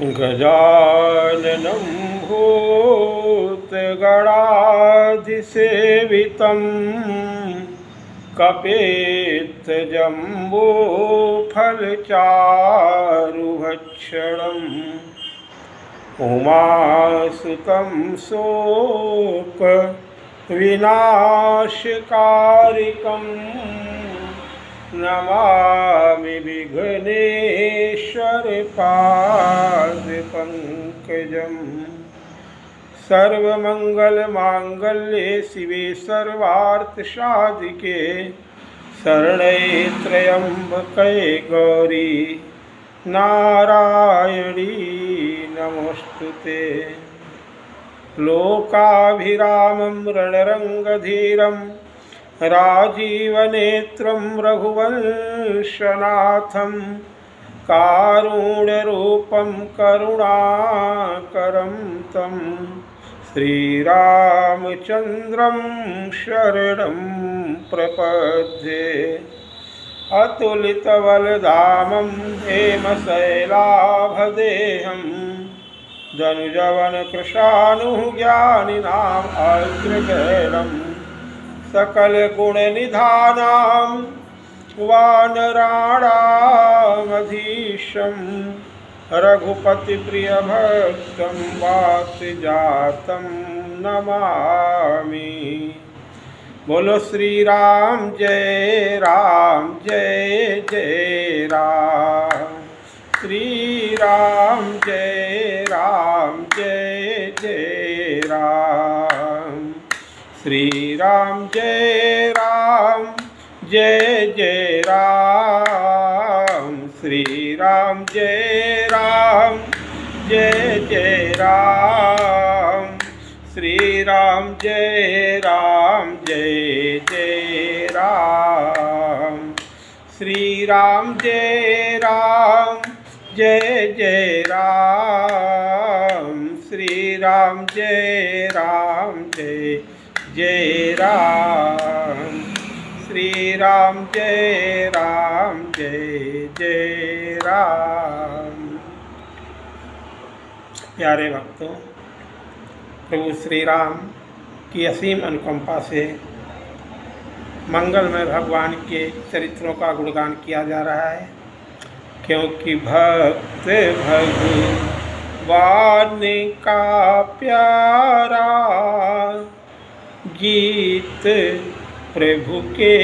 गजाननं भूतगणाधिसेवितं कपेत्तजम्बूफलचारुभक्षणम् उमासुतं शोकविनाशकारिकं नमामि विघ्नेश्वरपादपङ्कजं। सर्वमङ्गलमाङ्गल्ये शिवे सर्वार्थसाधिके शरणे त्र्यम्बके गौरी नारायणी नमोस्तुते। लोकाभिरामं रणरङ्गधीरं राजीवनेत्रं रघुवंशनाथं कारुण्यरूपं करुणाकरं तं श्रीरामचन्द्रं शरणं प्रपद्ये। अतुलितबलधामं हेमशैलाभदेहं धनुजवनकृशानुज्ञानिनाम् अग्रगण्यं सकलगुणनिधानां वानराणामधीशं रघुपतिप्रियभक्तं वात्सजातं नमामि। बोलो श्री राम जय जय राम। श्री राम जय जय राम। श्री राम जय जय राम। श्री राम जय जय राम। श्री राम जय जय राम। श्री राम जय जय राम। श्री राम जय जय राम। श्री राम जय जय राम। प्यारे भक्तों, प्रभु श्री राम की असीम अनुकंपा से मंगलमय भगवान के चरित्रों का गुणगान किया जा रहा है, क्योंकि भक्त भगवान का प्यारा गीत प्रभु के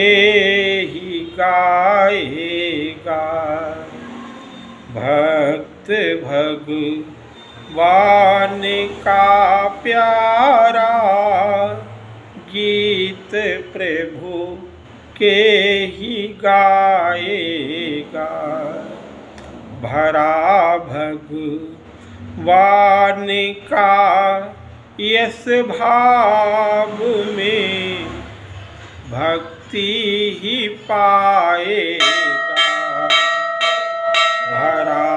ही गाएगा। भक्त भगवान का प्यारा गीत प्रभु के ही गाएगा। भरा भगवान का यश भाव में भक्ति ही पाएगा। भरा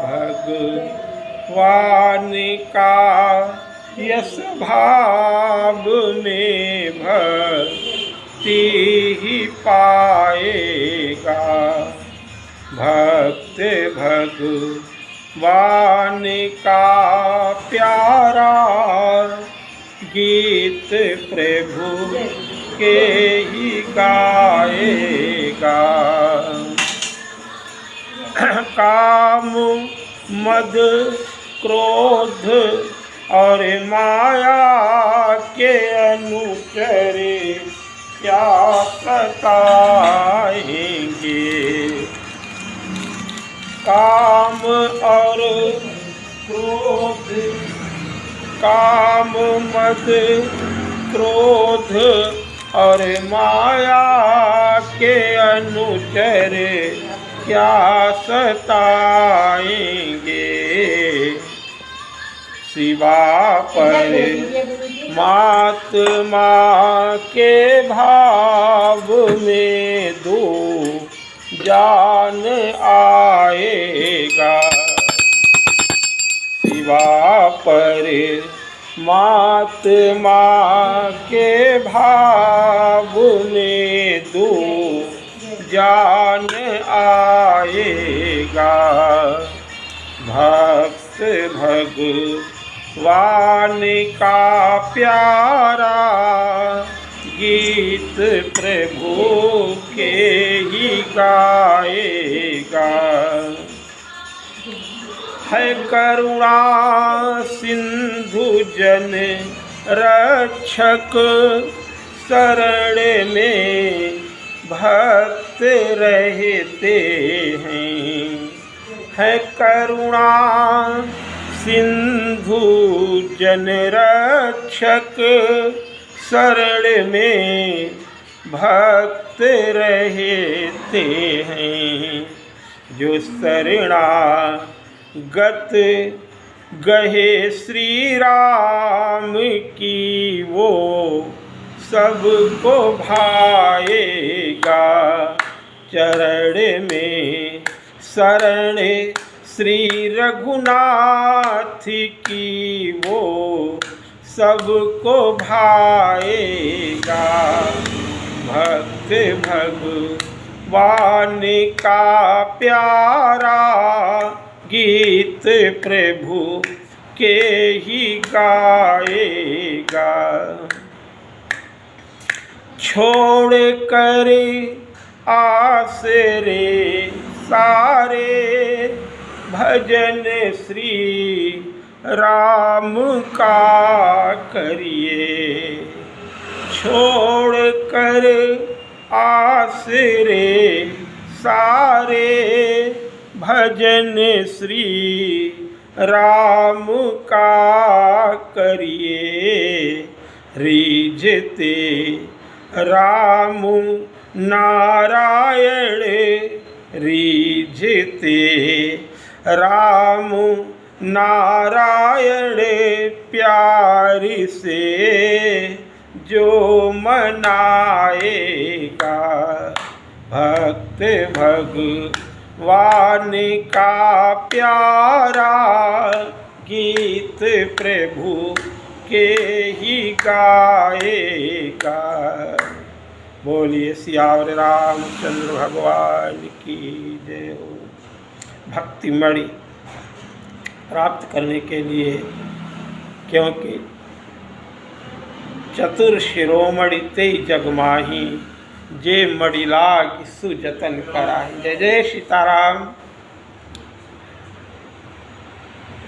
भगवान का यश भाव में भक्ति ही पाएगा। भक्त भगवान का प्यारा गीत प्रभु के ही गाएगा। काम मद क्रोध और माया के अनुचरे क्या सताएंगे। काम और क्रोध, काम मद क्रोध और माया के अनुचरे क्या सताएंगे। शिवा परमात्मा के भाव में दो जान आएगा। शिवा परमात्मा के भाव में दो जान आएगा। भक्त भगवान का प्यारा गीत प्रभु के ही गाएगा। है करुणा सिंधु जन रक्षक, शरण में भक्त रहते हैं। है करुणा सिंधु जन रक्षक, शरण में भक्त रहते हैं। जो शरणागत गहे श्री राम की, वो सबको भाएगा। चरण में शरण श्री रघुनाथ की, वो सबको भाएगा। भक्त भगवान का प्यारा गीत प्रभु के ही गाएगा। छोड़ कर आसरे सारे, भजन श्री राम का करिए। छोड़ कर आसरे सारे, भजन श्री राम का करिए। रीझते राम नारायण, रीझते राम नारायण, प्यार से जो मनाएगा। भक्त भगवान का प्यारा गीत प्रभु के ही गाएगा। बोलिए सियावर रामचंद्र भगवान की जय हो। भक्तिमणि प्राप्त करने के लिए, क्योंकि चतुर शिरोमणि ते जगमाही, जे मणि लाग सुजतन कराही। जय जय सीताराम।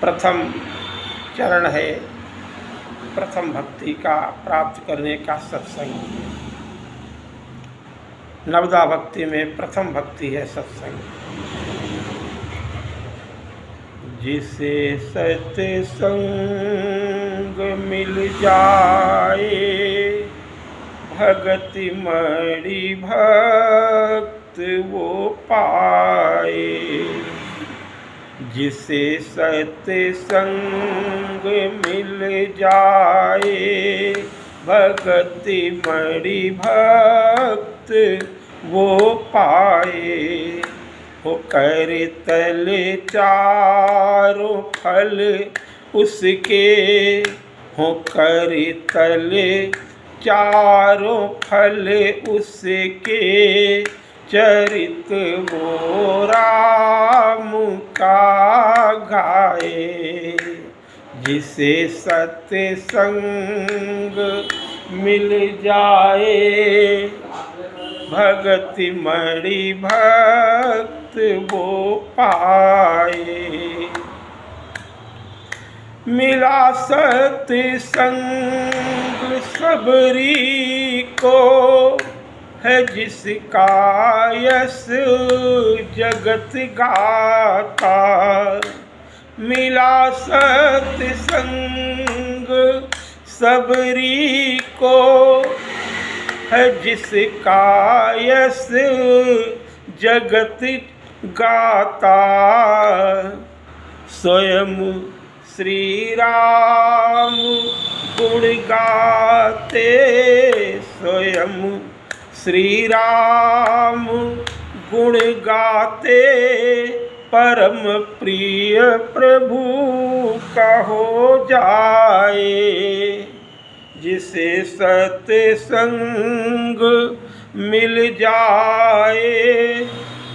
प्रथम चरण है प्रथम भक्ति का प्राप्त करने का सत्संग। नवदा भक्ति में प्रथम भक्ति है सत्संग। जिसे सत्संग मिल जाए, भगति मणि भक्त वो पाए। जिसे सत्संग मिल जाए, भगति मणि भक्त वो पाए। हो कर तल चारों फल उसके, हो कर तल चारों फल उसके, चरित वो राम का गाए। जिसे सत्संग मिल जाए, भगति मणि भक्त वो पाए। मिला सत्संग सबरी को, है जिसका यश जगत गाता। मिला सत्संग सबरी को, है जिसका यश जगत गाता। स्वयं श्री राम गुण गाते, स्वयं श्री राम गुण गाते। परम प्रिय प्रभु का हो जाए। जिसे सत्संग मिल जाए,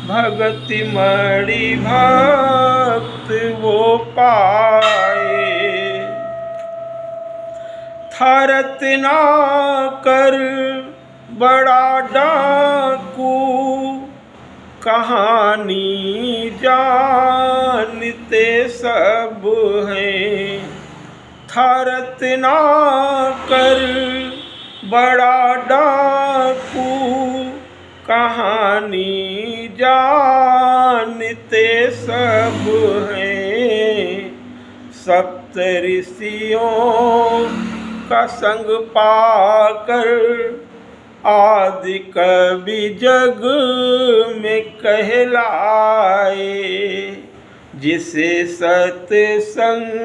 भगति मणि भक्त वो पाए। थरत ना कर बड़ा डाकू, कहानी जानते सब हैं। थरत ना कर बड़ा डाकू, कहानी जानते सब हैं। सप्तऋषियों का संग पाकर आदि कवि जग में कहलाए। जिसे सत्संग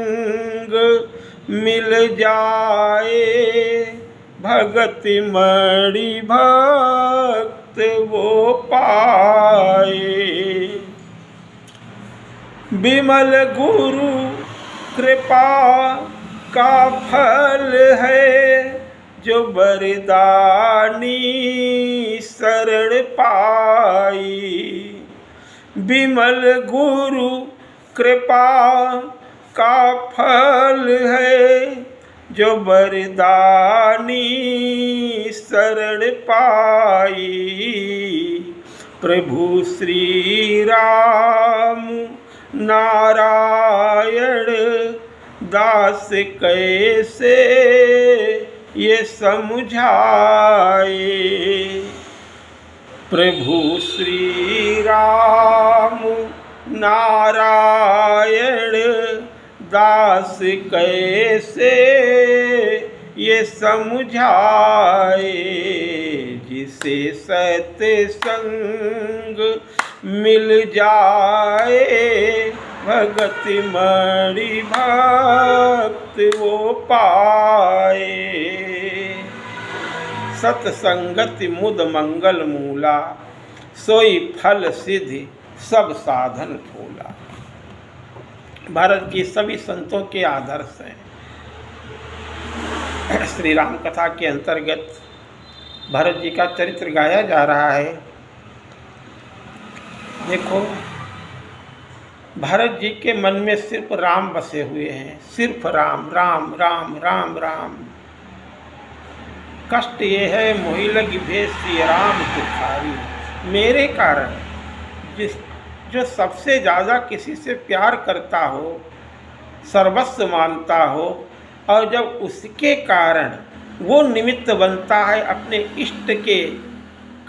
मिल जाए, भगति मणि भक्त वो पाए। विमल गुरु कृपा का फल है, जो वरदानी शरण पाई। विमल गुरु कृपा का फल है, जो वरदानी शरण पाई। प्रभु श्री राम नारायण दास कैसे ये समझाए। प्रभु श्री राम नारायण दास कैसे ये समझाए। जिसे सत्संग मिल जाए, भगति मणि भक्त वो पाए। सत्संगति मुद मंगल मूला, सोई फल सिद्धि सब साधन फूला। भारत की सभी संतों के आदर्श हैं। श्री राम कथा के अंतर्गत भरत जी का चरित्र गाया जा रहा है। देखो, भरत जी के मन में सिर्फ राम बसे हुए हैं, सिर्फ राम राम राम राम राम। कष्ट ये है मोहि लगी भेष श्री राम दुखारी। मेरे कारण जो सबसे ज़्यादा किसी से प्यार करता हो, सर्वस्व मानता हो, और जब उसके कारण वो निमित्त बनता है अपने इष्ट के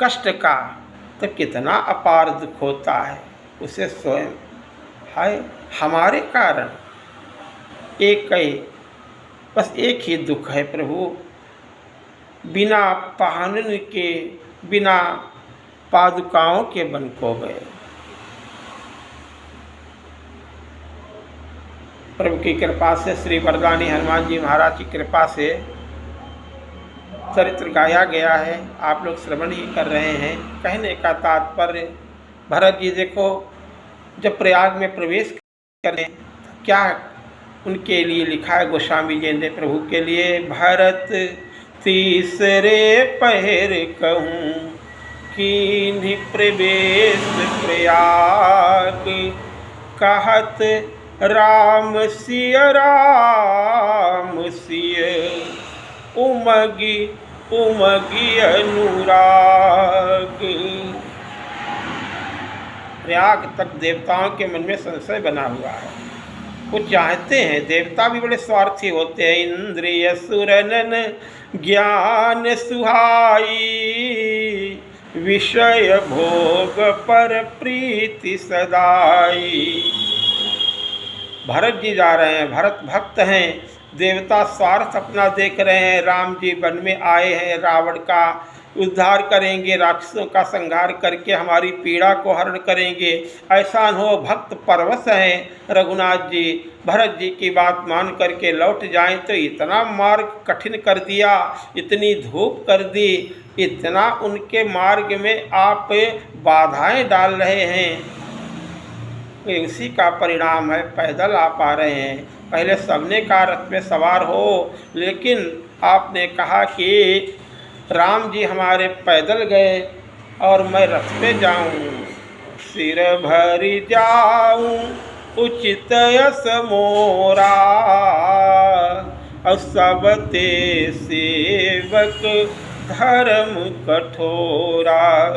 कष्ट का, तो कितना अपार दुख होता है उसे स्वयं। हाय, हमारे कारण बस एक ही दुख है प्रभु, बिना पहनन के, बिना पादुकाओं के बन को गए। प्रभु की कृपा से, श्री वरदानी हनुमान जी महाराज की कृपा से चरित्र गाया गया है, आप लोग श्रवण ही कर रहे हैं। कहने का तात्पर्य, भरत जी देखो, जब प्रयाग में प्रवेश करें, क्या उनके लिए लिखा है गोस्वामी जी ने प्रभु के लिए। भरत तीसरे पहर कहूँ, कीन्ही प्रवेश प्रयाग, कहत राम सिय उमगी उमगी अनुराग। प्रयाग तक देवताओं के मन में संशय बना हुआ है। वो चाहते हैं, देवता भी बड़े स्वार्थी होते हैं। इंद्रिय सुरनन ज्ञान सुहाई, विषय भोग पर प्रीति सदाई। भरत जी जा रहे हैं, भरत भक्त हैं, देवता स्वार्थ अपना देख रहे हैं। राम जी वन में आए हैं, रावण का उद्धार करेंगे, राक्षसों का संहार करके हमारी पीड़ा को हरण करेंगे। ऐसा न हो, भक्त परवश हैं रघुनाथ जी। भरत जी की बात मान करके लौट जाएं तो इतना मार्ग कठिन कर दिया, इतनी धूप कर दी, इतना उनके मार्ग में आप बाधाएं डाल रहे हैं। इसी का परिणाम है, पैदल आप आ रहे हैं। पहले सबने कहा रथ में सवार हो, लेकिन आपने कहा कि राम जी हमारे पैदल गए और मैं रथ पे जाऊं, सिर भरी जाऊं उचित यस मोरा, सब ते सेवक धर्म कठोरा।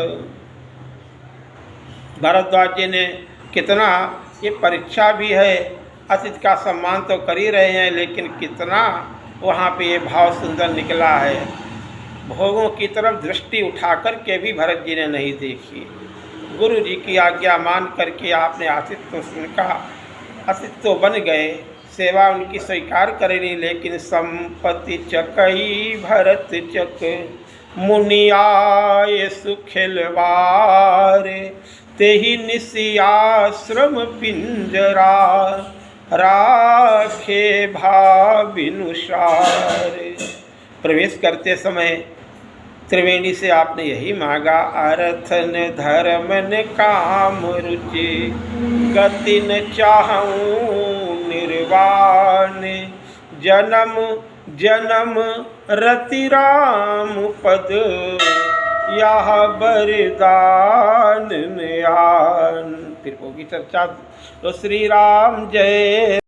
भारद्वाज जी ने कितना, ये परीक्षा भी है, अतिथि का सम्मान तो कर ही रहे हैं, लेकिन कितना वहाँ पे ये भाव सुंदर निकला है। भोगों की तरफ दृष्टि उठा कर के भी भरत जी ने नहीं देखी। गुरु जी की आज्ञा मान करके आपने आतिथ्य उनका आतिथ्य बन गए, सेवा उनकी स्वीकार करेनी। लेकिन संपत्ति चकई भरत चक, मुनियाय सुखिलवार, तेहि निशियाश्रम पिंजरा, राखे भाविनुसार। प्रवेश करते समय त्रिवेणी से आपने यही मांगा, अर्थन धर्मन काम रुचि, गति न चाहूं निर्वाण, जन्म जन्म रति राम पद, यह बरदान नयान। फिर होगी चर्चा। तो श्री राम जय।